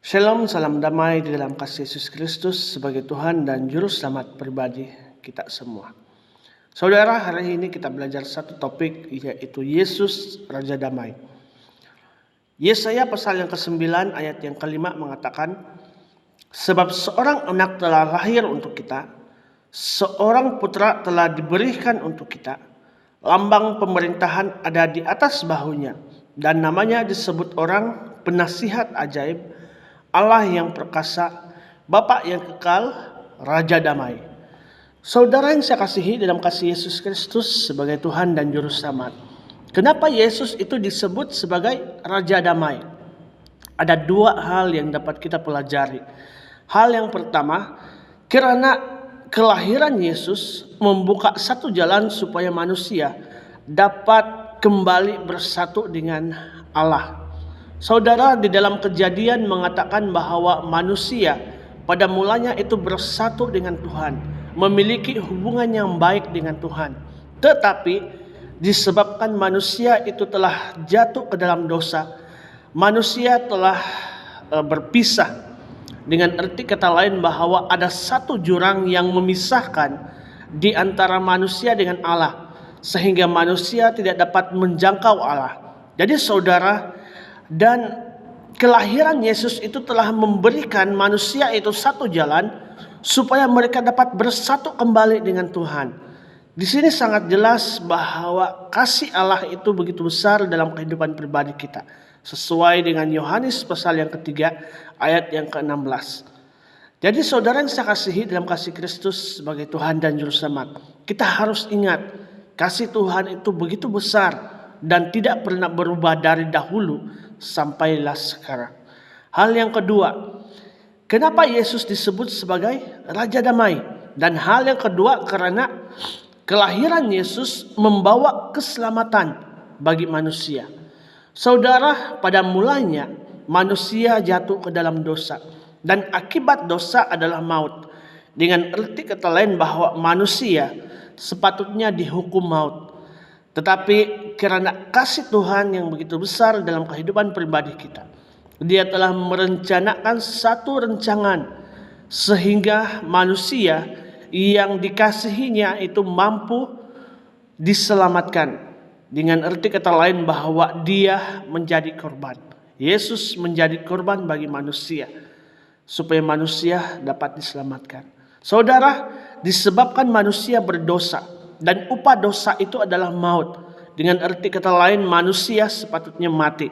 Shalom, salam damai di dalam kasih Yesus Kristus sebagai Tuhan dan Juru Selamat pribadi kita semua. Saudara, hari ini kita belajar satu topik, yaitu Yesus Raja Damai. Yesaya pasal yang ke-9 ayat yang ke-5 mengatakan, sebab seorang anak telah lahir untuk kita, seorang putra telah diberikan untuk kita, lambang pemerintahan ada di atas bahunya, dan namanya disebut orang penasihat ajaib, Allah yang perkasa, Bapa yang kekal, Raja Damai. Saudara yang saya kasihi dalam kasih Yesus Kristus sebagai Tuhan dan Juru Selamat. Kenapa Yesus itu disebut sebagai Raja Damai? Ada dua hal yang dapat kita pelajari. Hal yang pertama, karena kelahiran Yesus membuka satu jalan supaya manusia dapat kembali bersatu dengan Allah. Saudara, di dalam Kejadian mengatakan bahwa manusia pada mulanya itu bersatu dengan Tuhan, memiliki hubungan yang baik dengan Tuhan. Tetapi disebabkan manusia itu telah jatuh ke dalam dosa, manusia telah berpisah. Dengan arti kata lain bahwa ada satu jurang yang memisahkan di antara manusia dengan Allah, sehingga manusia tidak dapat menjangkau Allah. Jadi saudara, dan kelahiran Yesus itu telah memberikan manusia itu satu jalan supaya mereka dapat bersatu kembali dengan Tuhan. Di sini sangat jelas bahwa kasih Allah itu begitu besar dalam kehidupan pribadi kita, sesuai dengan Yohanes pasal yang ketiga ayat yang ke-16. Jadi saudara yang saya kasihi dalam kasih Kristus sebagai Tuhan dan Juru Selamat, kita harus ingat kasih Tuhan itu begitu besar dan tidak pernah berubah dari dahulu sampailah sekarang. Hal yang kedua, kenapa Yesus disebut sebagai Raja Damai? Dan hal yang kedua, karena kelahiran Yesus membawa keselamatan bagi manusia. Saudara, pada mulanya manusia jatuh ke dalam dosa, dan akibat dosa adalah maut. Dengan arti kata lain bahwa manusia sepatutnya dihukum maut. Tetapi karena kasih Tuhan yang begitu besar dalam kehidupan pribadi kita, Dia telah merencanakan satu rancangan sehingga manusia yang dikasihinya itu mampu diselamatkan. Dengan arti kata lain bahwa Dia menjadi korban. Yesus menjadi korban bagi manusia supaya manusia dapat diselamatkan. Saudara, disebabkan manusia berdosa dan upah dosa itu adalah maut. Dengan arti kata lain, manusia sepatutnya mati.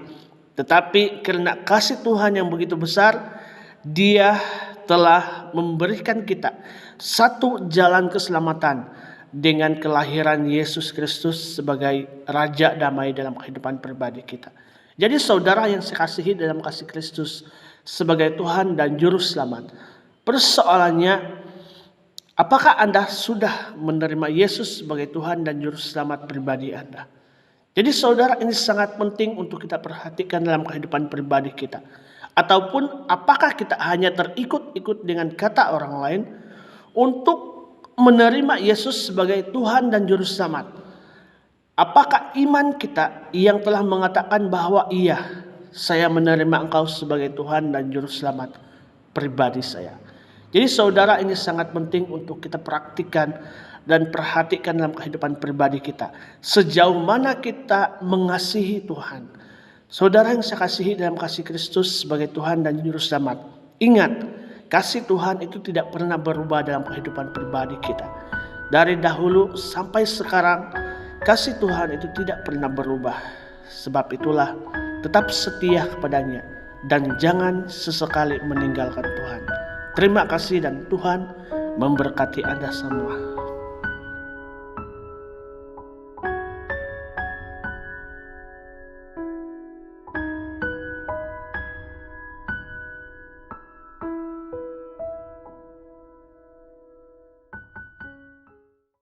Tetapi karena kasih Tuhan yang begitu besar, Dia telah memberikan kita satu jalan keselamatan dengan kelahiran Yesus Kristus sebagai Raja Damai dalam kehidupan pribadi kita. Jadi saudara yang saya kasihi dalam kasih Kristus sebagai Tuhan dan Juru Selamat, persoalannya, apakah Anda sudah menerima Yesus sebagai Tuhan dan Juru Selamat pribadi Anda? Jadi saudara, ini sangat penting untuk kita perhatikan dalam kehidupan pribadi kita. Ataupun apakah kita hanya terikut-ikut dengan kata orang lain untuk menerima Yesus sebagai Tuhan dan Juru Selamat? Apakah iman kita yang telah mengatakan bahwa iya, saya menerima Engkau sebagai Tuhan dan Juru Selamat pribadi saya? Jadi saudara, ini sangat penting untuk kita praktikkan dan perhatikan dalam kehidupan pribadi kita. Sejauh mana kita mengasihi Tuhan. Saudara yang saya kasihi dalam kasih Kristus sebagai Tuhan dan Juru Selamat, ingat, kasih Tuhan itu tidak pernah berubah dalam kehidupan pribadi kita. Dari dahulu sampai sekarang, kasih Tuhan itu tidak pernah berubah. Sebab itulah, tetap setia kepadanya dan jangan sesekali meninggalkan Tuhan. Terima kasih dan Tuhan memberkati Anda semua.